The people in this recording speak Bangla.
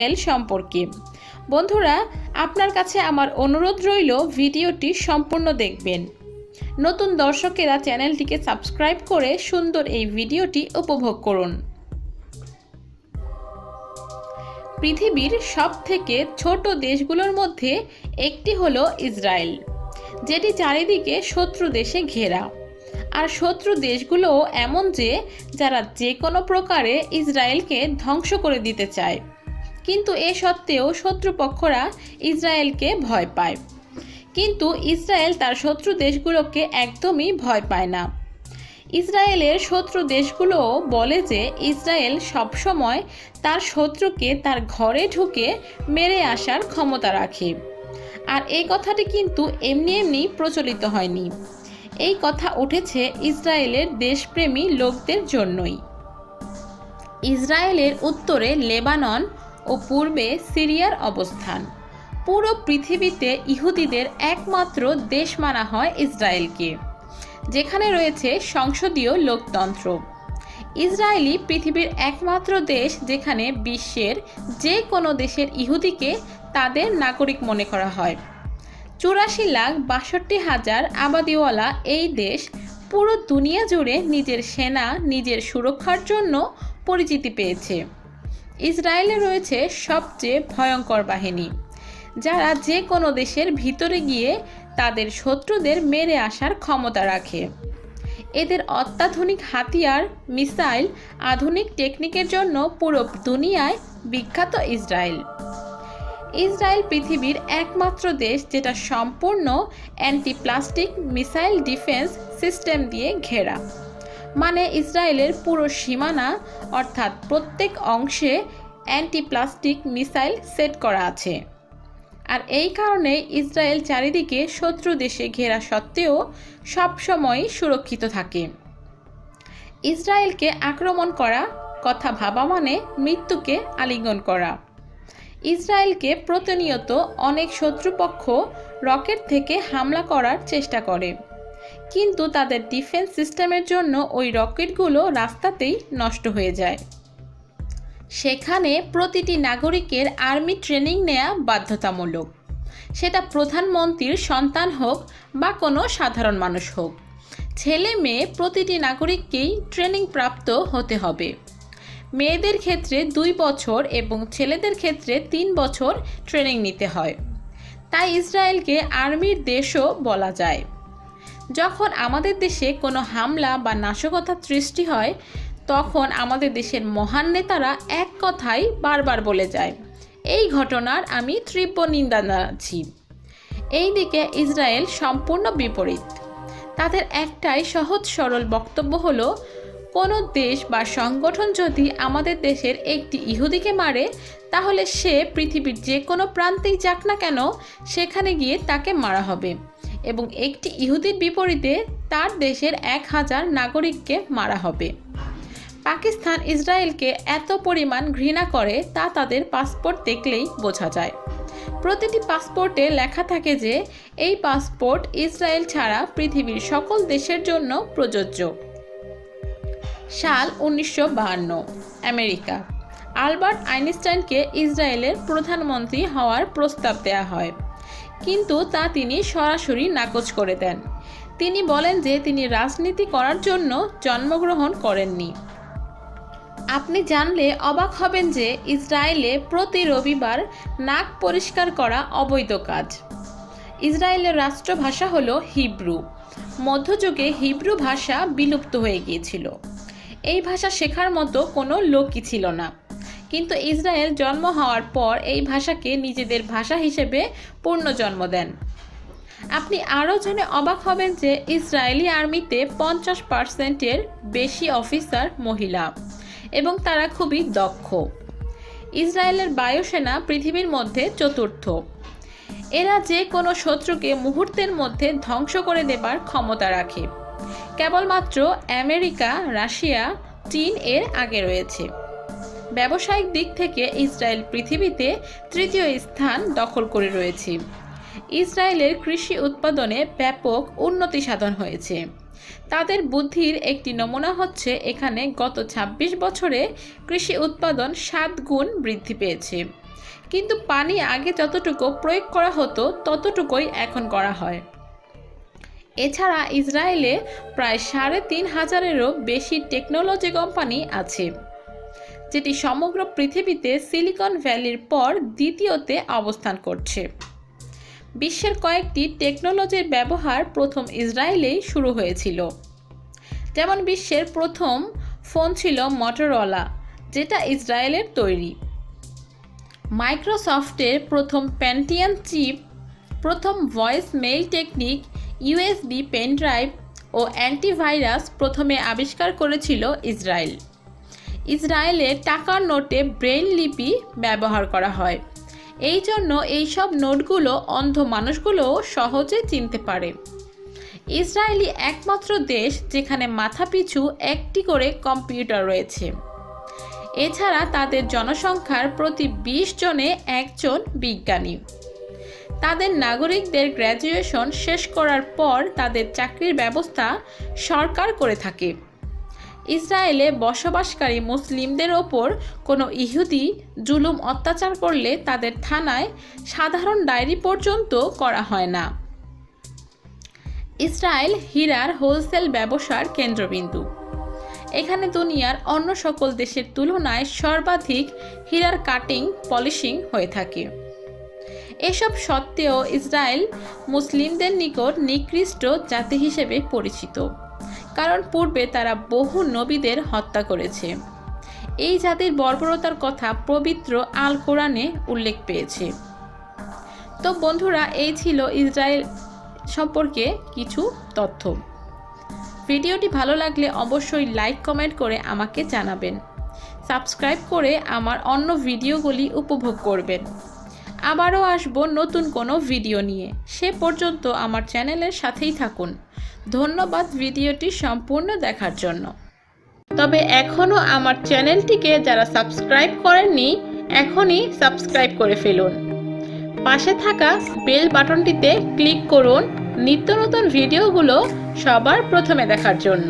সম্পর্কে। বন্ধুরা, আপনার কাছে আমার অনুরোধ রইল ভিডিওটি সম্পূর্ণ দেখবেন। নতুন দর্শকেরা চ্যানেলটিকে সাবস্ক্রাইব করে সুন্দর এই ভিডিওটি উপভোগ করুন। পৃথিবীর সবথেকে ছোট দেশগুলোর মধ্যে একটি হলো ইসরায়েল, যেটি চারিদিকে শত্রু দেশে ঘেরা। আর শত্রু দেশগুলো এমন যে যারা যে কোনো প্রকারে ইসরায়েলকে ধ্বংস করে দিতে চায়, কিন্তু এ সত্ত্বেও শত্রুপক্ষরা ইসরায়েলকে ভয় পায়। কিন্তু ইসরায়েল তার শত্রু দেশগুলোকে একদমই ভয় পায় না। ইসরায়েলের শত্রু দেশগুলোও বলে যে ইসরায়েল সবসময় তার শত্রুকে তার ঘরে ঢুকে মেরে আসার ক্ষমতা রাখে। আর এই কথাটি কিন্তু এমনি এমনি প্রচলিত হয়নি, এই কথা উঠেছে ইসরায়েলের দেশপ্রেমী লোকদের জন্যই। ইসরায়েলের উত্তরে লেবানন ও পূর্বে সিরিয়ার অবস্থান। পুরো পৃথিবীতে ইহুদিদের একমাত্র দেশ মানা হয় ইসরায়েলকে, যেখানে রয়েছে সংসদীয় লোকতন্ত্র। ইসরায়েলই পৃথিবীর একমাত্র দেশ যেখানে বিশ্বের যে কোনো দেশের ইহুদিকে তাদের নাগরিক মনে করা হয়। 84,62,000 আবাদিওয়ালা এই দেশ পুরো দুনিয়া জুড়ে নিজের সেনা, নিজের সুরক্ষার জন্য পরিচিতি পেয়েছে। ইসরায়েলে রয়েছে সবচেয়ে ভয়ঙ্কর বাহিনী, যারা যে কোনো দেশের ভিতরে গিয়ে তাদের শত্রুদের মেরে আসার ক্ষমতা রাখে। এদের অত্যাধুনিক হাতিয়ার, মিসাইল, আধুনিক টেকনিকের জন্য পুরো দুনিয়ায় বিখ্যাত ইসরায়েল। ইসরায়েল পৃথিবীর একমাত্র দেশ যেটা সম্পূর্ণ অ্যান্টি-প্লাস্টিক মিসাইল ডিফেন্স সিস্টেম দিয়ে ঘেরা। মানে ইসরায়েলের পুরো সীমানা অর্থাৎ প্রত্যেক অংশে অ্যান্টি-প্লাস্টিক মিসাইল সেট করা আছে। আর এই কারণে ইসরায়েল চারিদিকে শত্রু দেশে ঘেরা সত্ত্বেও সবসময়ই সুরক্ষিত থাকে। ইসরায়েলকে আক্রমণ করা কথা ভাবা মানে মৃত্যুকে আলিঙ্গন করা। ইসরায়েলকে প্রতিনিয়ত অনেক শত্রুপক্ষ রকেট থেকে হামলা করার চেষ্টা করে, কিন্তু তাদের ডিফেন্স সিস্টেমের জন্য ওই রকেটগুলো রাস্তাতেই নষ্ট হয়ে যায়। সেখানে প্রতিটি নাগরিকের আর্মি ট্রেনিং নেওয়া বাধ্যতামূলক, সেটা প্রধানমন্ত্রীর সন্তান হোক বা কোনো সাধারণ মানুষ হোক। ছেলে মেয়ে প্রতিটি নাগরিককেই ট্রেনিং প্রাপ্ত হতে হবে। মেয়েদের ক্ষেত্রে 2 বছর এবং ছেলেদের ক্ষেত্রে 3 বছর ট্রেনিং নিতে হয়। তাই ইসরায়েলকে আর্মির দেশও বলা যায়। যখন আমাদের দেশে কোনো হামলা বা নাশকতার সৃষ্টি হয়, তখন আমাদের দেশের মহান নেতারা এক কথাই বারবার বলে যায়, এই ঘটনার আমি তীব্র নিন্দা জানাচ্ছি। এই দিকে ইসরায়েল সম্পূর্ণ বিপরীত। তাদের একটাই সহজ সরল বক্তব্য হলো, কোনো দেশ বা সংগঠন যদি আমাদের দেশের একটি ইহুদিকে মারে, তাহলে সে পৃথিবীর যে কোনো প্রান্তেই যাক না কেন, সেখানে গিয়ে তাকে মারা হবে এবং একটি ইহুদির বিপরীতে তার দেশের 1000 নাগরিককে মারা হবে। পাকিস্তান ইসরায়েলকে এত পরিমাণ ঘৃণা করে তা তাদের পাসপোর্ট দেখলেই বোঝা যায়। প্রতিটি পাসপোর্টে লেখা থাকে যে এই পাসপোর্ট ইসরায়েল ছাড়া পৃথিবীর সকল দেশের জন্য প্রযোজ্য। সাল 1952, আমেরিকা। আলবার্ট আইনস্টাইনকে ইসরায়েলের প্রধানমন্ত্রী হওয়ার প্রস্তাব দেওয়া হয়, কিন্তু তা তিনি সরাসরি নাকচ করে দেন। তিনি বলেন যে তিনি রাজনীতি করার জন্য জন্মগ্রহণ করেননি। আপনি জানলে অবাক হবেন যে ইসরায়েলে প্রতি রবিবার নাক পরিষ্কার করা অবৈধ কাজ। ইসরায়েলের রাষ্ট্রভাষা হলো হিব্রু। মধ্যযুগে হিব্রু ভাষা বিলুপ্ত হয়ে গিয়েছিল। এই ভাষা শেখার মতো কোনো লোকই ছিল না, কিন্তু ইসরায়েল জন্ম হওয়ার পর এই ভাষাকে নিজেদের ভাষা হিসেবে পুনর্জন্ম দেন। আপনি আরও জেনে অবাক হবেন যে ইসরায়েলি আর্মিতে 50%-এর বেশি অফিসার মহিলা এবং তারা খুবই দক্ষ। ইসরায়েলের বায়ুসেনা পৃথিবীর মধ্যে 4র্থ। এরা যে কোনো শত্রুকে মুহূর্তের মধ্যে ধ্বংস করে দেবার ক্ষমতা রাখে। কেবলমাত্র আমেরিকা, রাশিয়া, চীন এর আগে রয়েছে। ব্যবসায়িক দিক থেকে ইসরায়েল পৃথিবীতে 3য় স্থান দখল করে রয়েছে। ইসরায়েলের কৃষি উৎপাদনে ব্যাপক উন্নতি সাধন হয়েছে। তাদের বুদ্ধির একটি নমুনা হচ্ছে এখানে গত 26 বছরে কৃষি উৎপাদন 7 গুণ বৃদ্ধি পেয়েছে কিন্তু পানি আগে যতটুকু প্রয়োগ করা হতো ততটুকুই এখন করা হয়। এছাড়া ইসরায়েলে প্রায় ৩,৫০০-এরও বেশি টেকনোলজি কোম্পানি আছে, যেটি সমগ্র পৃথিবীতে সিলিকন ভ্যালির পর দ্বিতীয়তে অবস্থান করছে। বিশ্বের কয়েকটি টেকনোলজির ব্যবহার প্রথম ইসরায়েলেই শুরু হয়েছিল। যেমন বিশ্বের প্রথম ফোন ছিল মটোরোলা, যেটা ইসরায়েলের তৈরি। মাইক্রোসফটের প্রথম পেন্টিয়াম চিপ, প্রথম voice mail technique, USB pen drive ও অ্যান্টিভাইরাস প্রথমে আবিষ্কার করেছিল ইসরায়েল। ইসরায়েলে টাকার নোটে ব্রেইল লিপি ব্যবহার করা হয়, এই জন্য এইসব নোটগুলো অন্ধ মানুষগুলোও সহজে চিনতে পারে। ইসরায়েলি একমাত্র দেশ যেখানে মাথাপিছু একটি করে কম্পিউটার রয়েছে। এছাড়া তাদের জনসংখ্যার প্রতি ২০ জনে একজন বিজ্ঞানী। তাদের নাগরিকদের গ্র্যাজুয়েশন শেষ করার পর তাদের চাকরির ব্যবস্থা সরকার করে থাকে। ইসরায়েলে বসবাসকারী মুসলিমদের ওপর কোনো ইহুদি জুলুম অত্যাচার করলে তাদের থানায় সাধারণ ডায়েরি পর্যন্ত করা হয় না। ইসরায়েল হীরার হোলসেল ব্যবসার কেন্দ্রবিন্দু। এখানে দুনিয়ার অন্য সকল দেশের তুলনায় সর্বাধিক হীরার কাটিং পলিশিং হয়ে থাকে। এসব সত্ত্বেও ইসরায়েল মুসলিমদের নিকট নিকৃষ্ট জাতি হিসেবে পরিচিত, কারণ পূর্বে তারা বহু নবীদের হত্যা করেছে। এই জাতির বর্বরতার কথা পবিত্র আল কোরআনে উল্লেখ পেয়েছে। তো বন্ধুরা, এই ছিল ইসরায়েল সম্পর্কে কিছু তথ্য। ভিডিওটি ভালো লাগলে অবশ্যই লাইক কমেন্ট করে আমাকে জানাবেন। সাবস্ক্রাইব করে আমার অন্য ভিডিওগুলি উপভোগ করবেন। আবারও আসবো নতুন কোনো ভিডিও নিয়ে। সে পর্যন্ত আমার চ্যানেলের সাথেই থাকুন। ধন্যবাদ ভিডিওটি সম্পূর্ণ দেখার জন্য। তবে এখনও আমার চ্যানেলটিকে যারা সাবস্ক্রাইব করেননি, এখনই সাবস্ক্রাইব করে ফেলুন। পাশে থাকা বেল বাটনটিতে ক্লিক করুন নিত্য নতুন ভিডিওগুলো সবার প্রথমে দেখার জন্য।